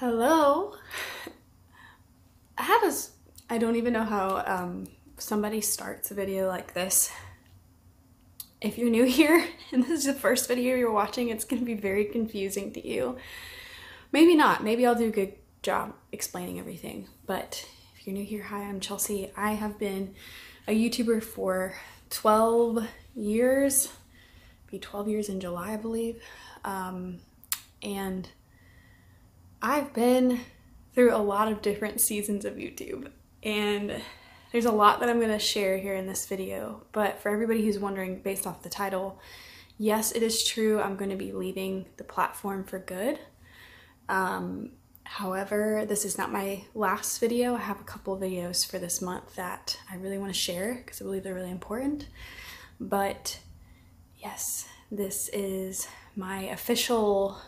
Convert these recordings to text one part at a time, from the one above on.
Hello. I don't even know how somebody starts a video like this. If you're new here and this is the first video you're watching, it's going to be very confusing to you. Maybe not. Maybe I'll do a good job explaining everything. But if you're new here, hi, I'm Chelsea. I have been a YouTuber for 12 years. It'll be 12 years in July, I believe. And I've been through a lot of different seasons of YouTube, and there's a lot that I'm going to share here in this video. But for everybody who's wondering based off the title, yes, it is true, I'm going to be leaving the platform for good. However, this is not my last video. I have a couple videos for this month that I really want to share because I believe they're really important. But yes, this is my official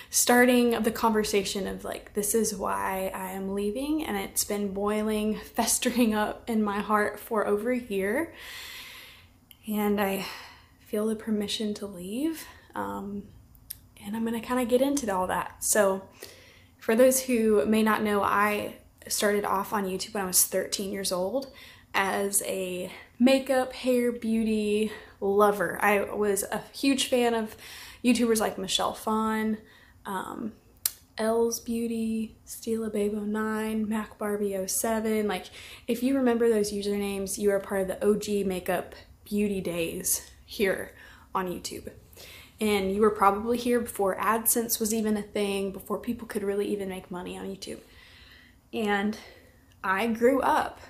starting of the conversation of like, this is why I am leaving, and it's been boiling, festering up in my heart for over a year, and I feel the permission to leave, and I'm gonna kind of get into all that. So for those who may not know, I started off on YouTube when I was 13 years old as a makeup, hair, beauty lover. I was a huge fan of YouTubers like Michelle Phan, L's Beauty, Stila Babe 09, Mac Barbie 07. Like, if you remember those usernames, you are part of the OG makeup beauty days here on YouTube. And you were probably here before AdSense was even a thing, before people could really even make money on YouTube. And I grew up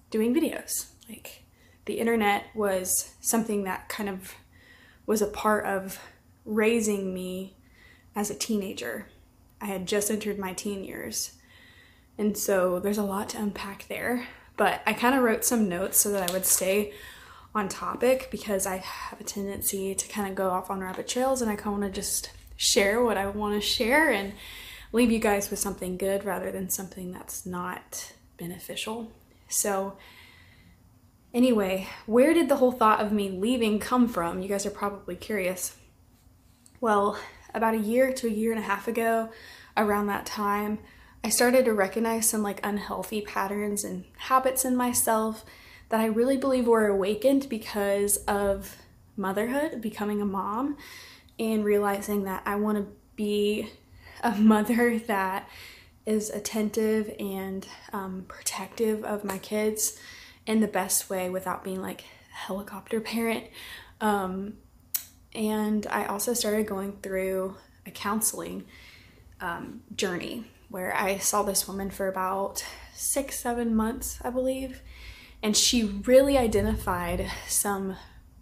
doing videos. Like, the internet was something that kind of was a part of raising me as a teenager. I had just entered my teen years, and so there's a lot to unpack there, but I kind of wrote some notes so that I would stay on topic, because I have a tendency to kind of go off on rabbit trails, and I kind of want to just share what I want to share and leave you guys with something good rather than something that's not beneficial. So anyway, where did the whole thought of me leaving come from? You guys are probably curious. Well, about a year to a year and a half ago, around that time, I started to recognize some like unhealthy patterns and habits in myself that I really believe were awakened because of motherhood, becoming a mom, and realizing that I want to be a mother that is attentive and protective of my kids in the best way without being like a helicopter parent. And I also started going through a counseling journey where I saw this woman for about 6-7 months, I believe. And she really identified some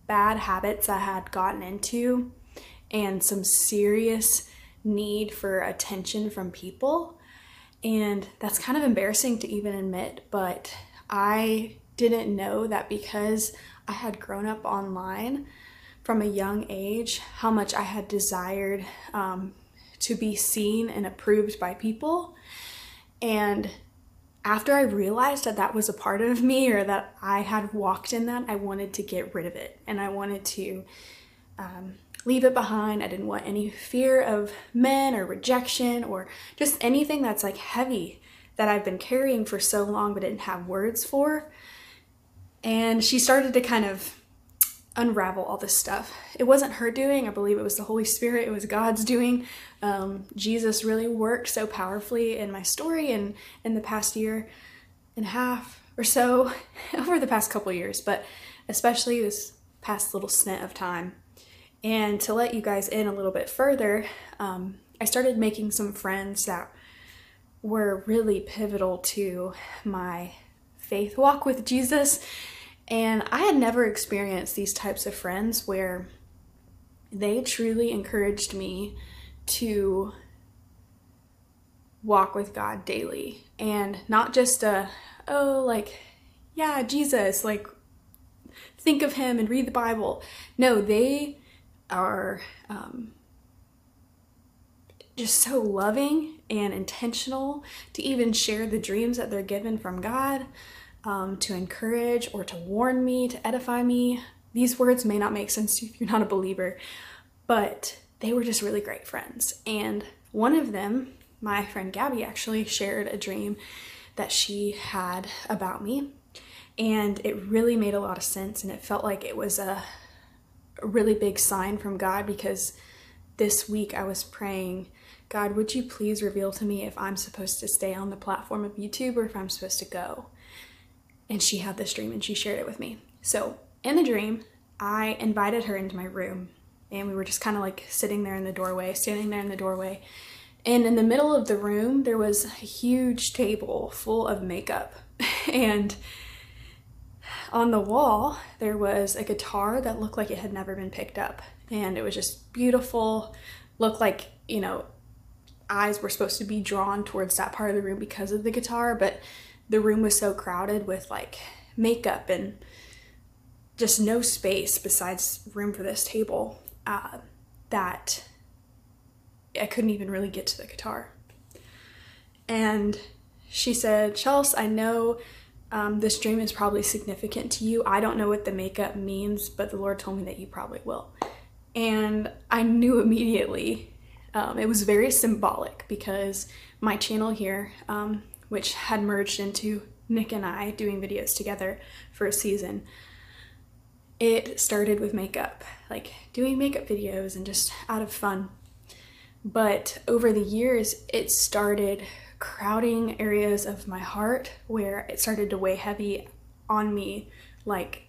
bad habits I had gotten into and some serious need for attention from people. And that's kind of embarrassing to even admit, but I didn't know that because I had grown up online from a young age, how much I had desired to be seen and approved by people. And after I realized that that was a part of me, or that I had walked in that, I wanted to get rid of it. And I wanted to leave it behind. I didn't want any fear of men or rejection or just anything that's like heavy that I've been carrying for so long but didn't have words for. And she started to kind of unravel all this stuff. It wasn't her doing. I believe it was the Holy Spirit. It was God's doing. Jesus really worked so powerfully in my story and in the past year and a half or so, over the past couple years, but especially this past little stint of time. And to let you guys in a little bit further, I started making some friends that were really pivotal to my faith walk with Jesus. And I had never experienced these types of friends where they truly encouraged me to walk with God daily. And not just like, yeah, Jesus, like, think of him and read the Bible. No, they are just so loving and intentional to even share the dreams that they're given from God. To encourage or to warn me, to edify me. These words may not make sense to you if you're not a believer, but they were just really great friends. And one of them, my friend Gabby, actually shared a dream that she had about me, and it really made a lot of sense, and it felt like it was a really big sign from God, because this week I was praying, God, would you please reveal to me if I'm supposed to stay on the platform of YouTube or if I'm supposed to go? And she had this dream and she shared it with me. So in the dream, I invited her into my room, and we were just kind of like standing there in the doorway. And in the middle of the room, there was a huge table full of makeup. And on the wall, there was a guitar that looked like it had never been picked up. And it was just beautiful. Looked like, you know, eyes were supposed to be drawn towards that part of the room because of the guitar. But the room was so crowded with like makeup and just no space besides room for this table that I couldn't even really get to the guitar. And she said, Chels, I know this dream is probably significant to you. I don't know what the makeup means, but the Lord told me that you probably will. And I knew immediately. It was very symbolic, because my channel here, which had merged into Nick and I doing videos together for a season, it started with makeup, like doing makeup videos and just out of fun. But over the years, it started crowding areas of my heart where it started to weigh heavy on me, like,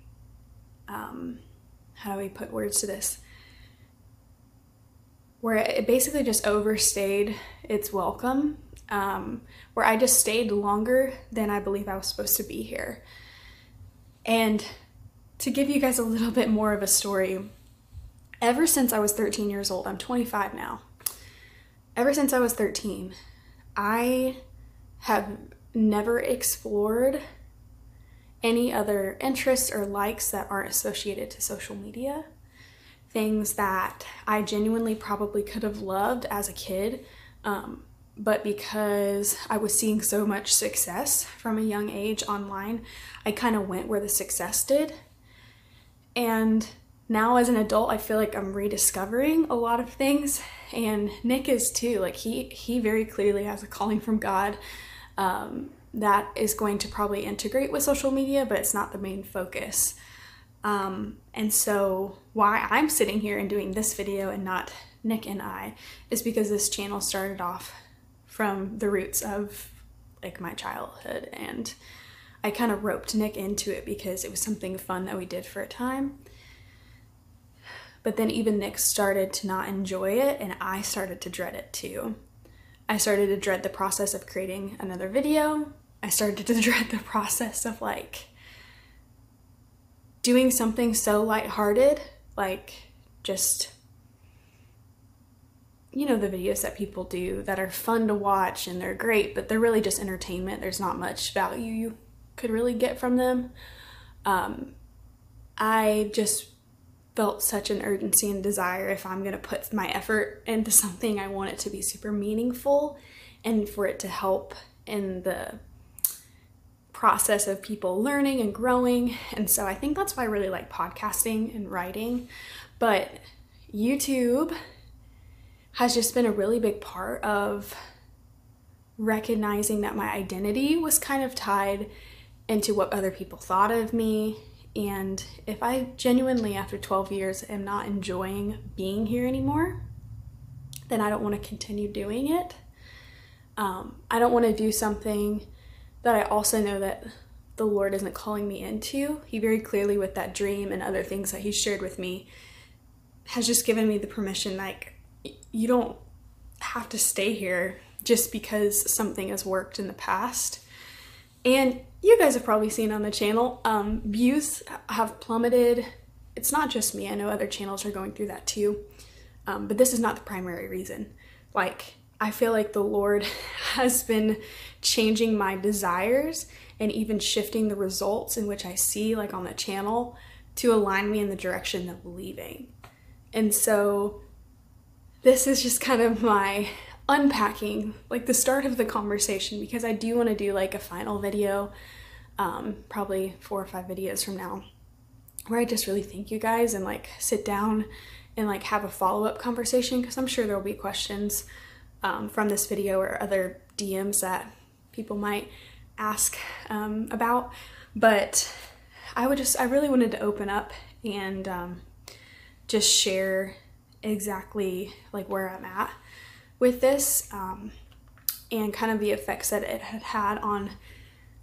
how do we put words to this? Where it basically just overstayed its welcome, where I just stayed longer than I believe I was supposed to be here. And to give you guys a little bit more of a story, ever since I was 13 years old, I'm 25 now. Ever since I was 13, I have never explored any other interests or likes that aren't associated to social media. Things that I genuinely probably could have loved as a kid, but because I was seeing so much success from a young age online, I kind of went where the success did. And now as an adult, I feel like I'm rediscovering a lot of things, and Nick is too. Like he very clearly has a calling from God that is going to probably integrate with social media, but it's not the main focus. And so why I'm sitting here and doing this video and not Nick and I is because this channel started off from the roots of like my childhood, and I kind of roped Nick into it because it was something fun that we did for a time. But then even Nick started to not enjoy it, and I started to dread it too. I started to dread the process of creating another video. I started to dread the process of like doing something so lighthearted, like just, you know, the videos that people do that are fun to watch and they're great, but they're really just entertainment. There's not much value you could really get from them. I just felt such an urgency and desire, if I'm gonna put my effort into something, I want it to be super meaningful and for it to help in the process of people learning and growing. And so I think that's why I really like podcasting and writing. But YouTube has just been a really big part of recognizing that my identity was kind of tied into what other people thought of me. And if I genuinely, after 12 years, am not enjoying being here anymore, then I don't want to continue doing it. I don't want to do something that I also know that the Lord isn't calling me into. He very clearly, with that dream and other things that he shared with me, has just given me the permission, like, you don't have to stay here just because something has worked in the past. And you guys have probably seen on the channel, views have plummeted. It's not just me, I know other channels are going through that too, but this is not the primary reason. Like, I feel like the Lord has been changing my desires and even shifting the results in which I see, like on the channel, to align me in the direction of believing. And so this is just kind of my unpacking, like the start of the conversation, because I do want to do like a final video, probably 4 or 5 videos from now, where I just really thank you guys and like sit down and like have a follow-up conversation, because I'm sure there'll be questions from this video or other DMs that people might ask about, but I really wanted to open up and just share exactly like where I'm at with this, and kind of the effects that it had had on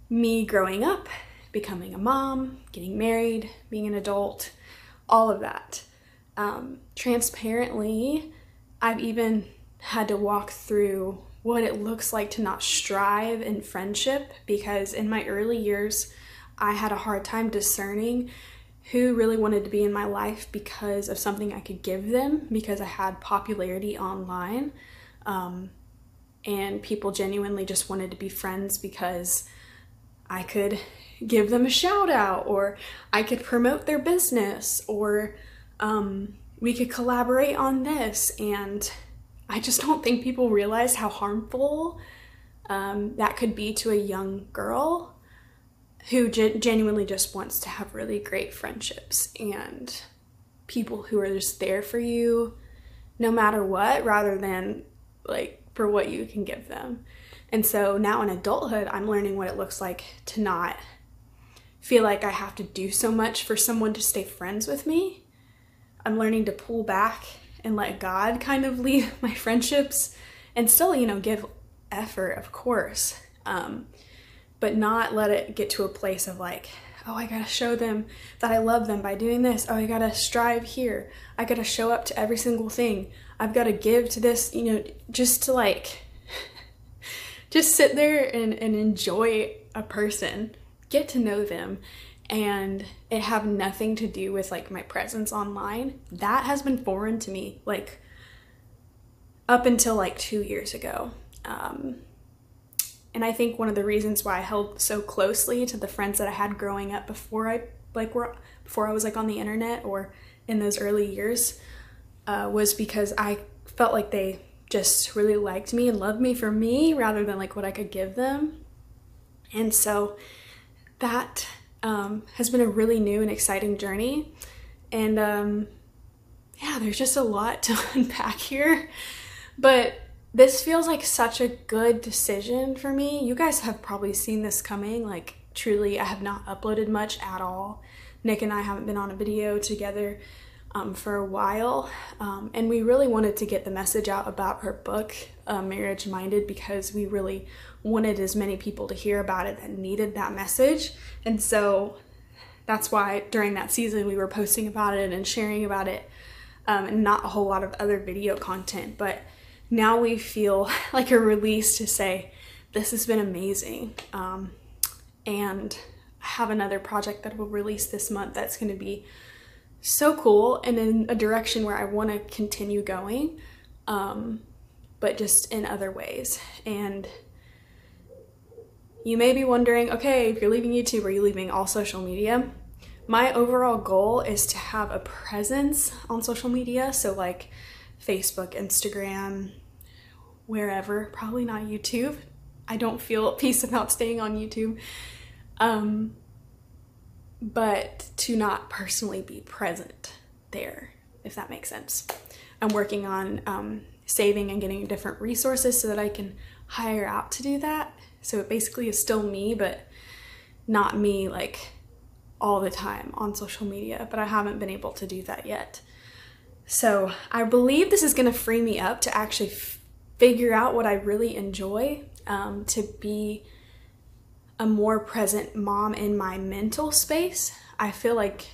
me growing up, becoming a mom, getting married, being an adult, all of that. Transparently, I've even had to walk through what it looks like to not strive in friendship, because in my early years, I had a hard time discerning who really wanted to be in my life because of something I could give them, because I had popularity online, and people genuinely just wanted to be friends because I could give them a shout out, or I could promote their business, or we could collaborate on this. And I just don't think people realize how harmful that could be to a young girl who genuinely just wants to have really great friendships and people who are just there for you no matter what, rather than like for what you can give them. And so now in adulthood, I'm learning what it looks like to not feel like I have to do so much for someone to stay friends with me. I'm learning to pull back and let God kind of lead my friendships, and still, you know, give effort, of course, but not let it get to a place of like, oh, I gotta show them that I love them by doing this. Oh, I gotta strive here. I gotta show up to every single thing. I've gotta give to this, you know, just to like, just sit there and enjoy a person, get to know them, and it have nothing to do with like my presence online. That has been foreign to me, like up until like 2 years ago. And I think one of the reasons why I held so closely to the friends that I had growing up before I was like on the internet or in those early years, was because I felt like they just really liked me and loved me for me rather than like what I could give them. And so that has been a really new and exciting journey. And yeah, there's just a lot to unpack here, but this feels like such a good decision for me. You guys have probably seen this coming. Like, truly, I have not uploaded much at all. Nick and I haven't been on a video together for a while. And we really wanted to get the message out about her book, Marriage Minded, because we really wanted as many people to hear about it that needed that message. And so that's why during that season we were posting about it and sharing about it, and not a whole lot of other video content. But now we feel like a release to say, this has been amazing. And I have another project that will release this month that's going to be so cool and in a direction where I want to continue going, but just in other ways. And you may be wondering, okay, if you're leaving YouTube, are you leaving all social media? My overall goal is to have a presence on social media. So like Facebook, Instagram, wherever, probably not YouTube. I don't feel at peace about staying on YouTube. But to not personally be present there, if that makes sense. I'm working on saving and getting different resources so that I can hire out to do that. So it basically is still me, but not me like all the time on social media, but I haven't been able to do that yet. So I believe this is gonna free me up to actually figure out what I really enjoy, to be a more present mom in my mental space. I feel like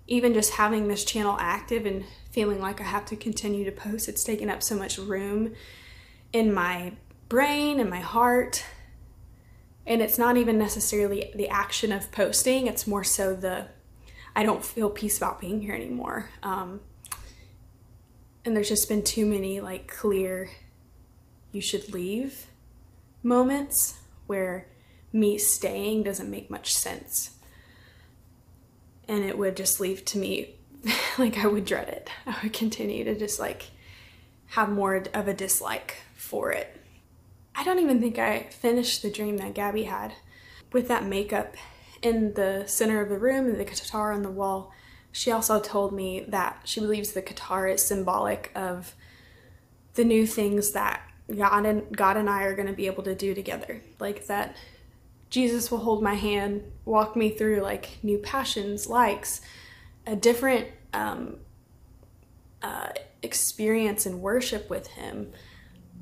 even just having this channel active and feeling like I have to continue to post, it's taken up so much room in my brain and my heart. And it's not even necessarily the action of posting, it's more so I don't feel peace about being here anymore. And there's just been too many like clear, you should leave moments where me staying doesn't make much sense. And it would just leave to me, like I would dread it. I would continue to just like have more of a dislike for it. I don't even think I finished the dream that Gabby had. With that makeup in the center of the room and the guitar on the wall, she also told me that she believes the guitar is symbolic of the new things that God and I are going to be able to do together. Like that Jesus will hold my hand, walk me through like new passions, likes, a different experience and worship with him.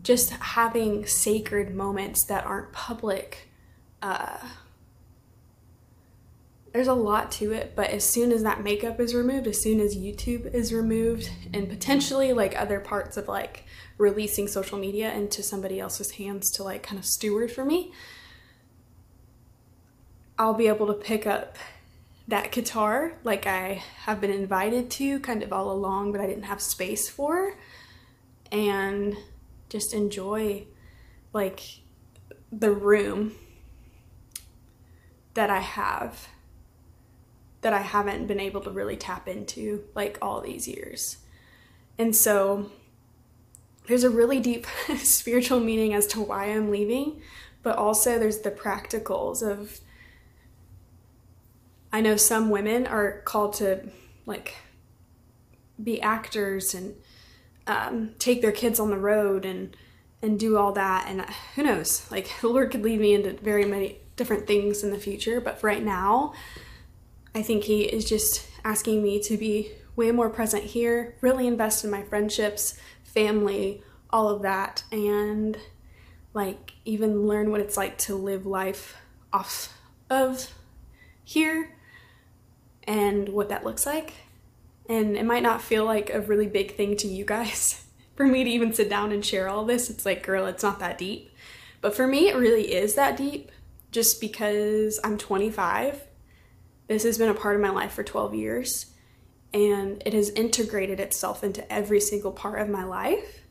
Just having sacred moments that aren't public. There's a lot to it, but as soon as that makeup is removed, as soon as YouTube is removed, and potentially like other parts of like releasing social media into somebody else's hands to like kind of steward for me, I'll be able to pick up that guitar like I have been invited to kind of all along, but I didn't have space for, and just enjoy like the room that I have that I haven't been able to really tap into like all these years. And so there's a really deep spiritual meaning as to why I'm leaving, but also there's the practicals of, I know some women are called to like be actors and take their kids on the road and do all that, and who knows, like the Lord could lead me into very many different things in the future, but for right now I think he is just asking me to be way more present here, really invest in my friendships, family, all of that, and like even learn what it's like to live life off of here and what that looks like. And it might not feel like a really big thing to you guys for me to even sit down and share all this. It's like, girl, it's not that deep. But for me, it really is that deep, just because I'm 25. This has been a part of my life for 12 years, and it has integrated itself into every single part of my life.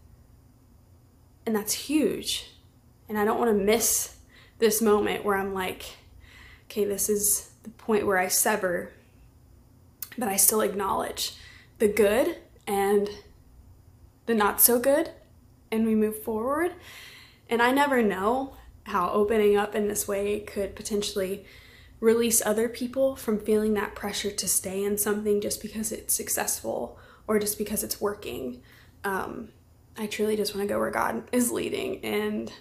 And that's huge. And I don't want to miss this moment where I'm like, okay, this is the point where I sever, but I still acknowledge the good and the not so good, and we move forward. And I never know how opening up in this way could potentially release other people from feeling that pressure to stay in something just because it's successful or just because it's working. I truly just want to go where God is leading, and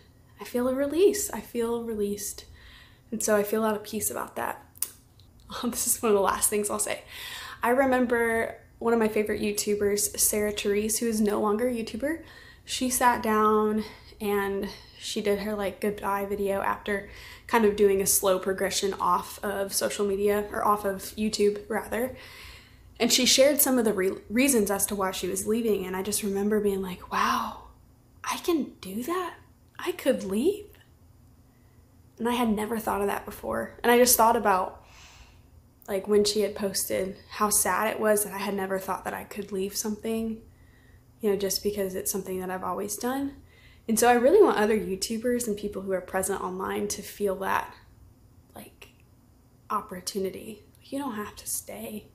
I feel a release. I feel released. And so I feel a lot of peace about that. This is one of the last things I'll say. I remember one of my favorite YouTubers, Sarah Therese, who is no longer a YouTuber. She sat down and she did her like goodbye video after kind of doing a slow progression off of social media, or off of YouTube rather. And she shared some of the reasons as to why she was leaving. And I just remember being like, wow, I can do that? I could leave? And I had never thought of that before. And I just thought about like when she had posted how sad it was that I had never thought that I could leave something, you know, just because it's something that I've always done. And so I really want other YouTubers and people who are present online to feel that like opportunity. You don't have to stay.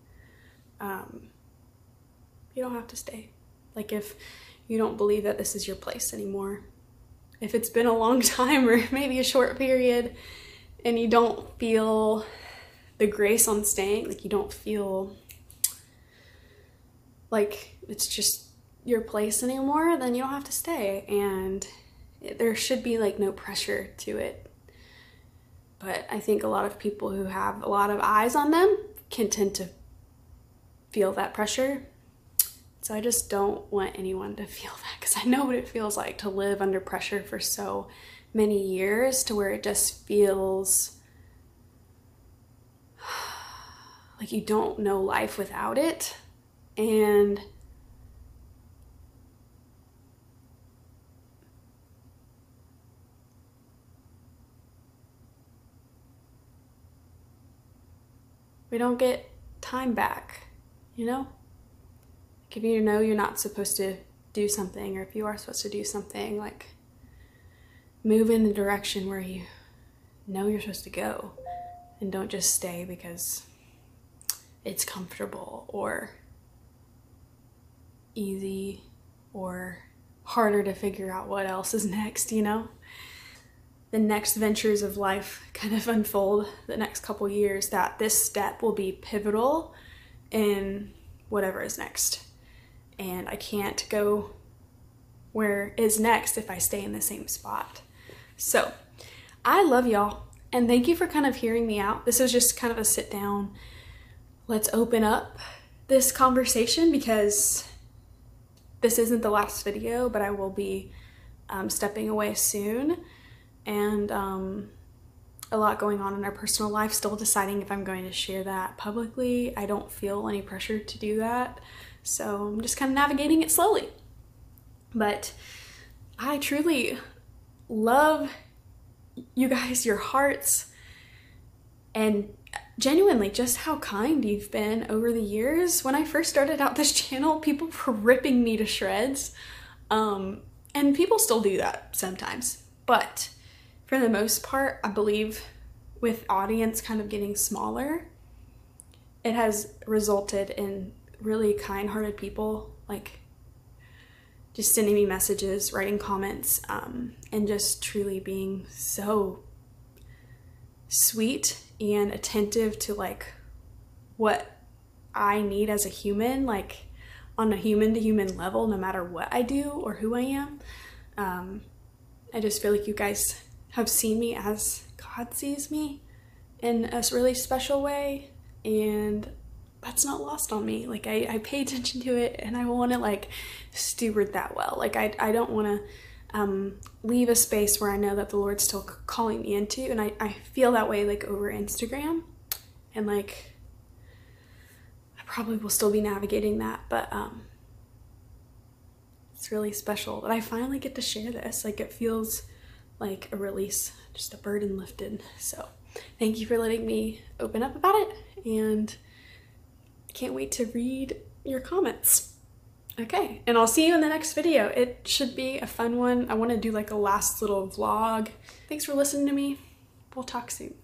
You don't have to stay. Like if you don't believe that this is your place anymore, if it's been a long time or maybe a short period and you don't feel the grace on staying, like you don't feel like it's just your place anymore, then you don't have to stay. And there should be like no pressure to it. But I think a lot of people who have a lot of eyes on them can tend to feel that pressure. So I just don't want anyone to feel that, because I know what it feels like to live under pressure for so many years, to where it just feels like you don't know life without it. And we don't get time back, you know? Like if you know you're not supposed to do something, or if you are supposed to do something, like move in the direction where you know you're supposed to go, and don't just stay because it's comfortable or easy or harder to figure out what else is next, you know? The next ventures of life kind of unfold the next couple years, that this step will be pivotal in whatever is next. And I can't go where is next if I stay in the same spot. So I love y'all, and thank you for kind of hearing me out. This was just kind of a sit down, let's open up this conversation, because this isn't the last video, but I will be stepping away soon, and a lot going on in our personal life, still deciding if I'm going to share that publicly. I don't feel any pressure to do that, so I'm just kind of navigating it slowly. But I truly love you guys, your hearts, and genuinely just how kind you've been over the years. When I first started out this channel, people were ripping me to shreds, and people still do that sometimes, but for the most part, I believe with audience kind of getting smaller, it has resulted in really kind-hearted people, like just sending me messages, writing comments, and just truly being so sweet and attentive to like what I need as a human, like on a human-to-human level, no matter what I do or who I am. I just feel like you guys have seen me as God sees me in a really special way, and that's not lost on me. Like I pay attention to it, and I want to like steward that well. Like I don't want to leave a space where I know that the Lord's still calling me into, and I feel that way like over Instagram, and like I probably will still be navigating that, but it's really special that I finally get to share this. Like it feels like a release, just a burden lifted. So thank you for letting me open up about it, and I can't wait to read your comments. Okay, and I'll see you in the next video. It should be a fun one. I want to do like a last little vlog. Thanks for listening to me. We'll talk soon.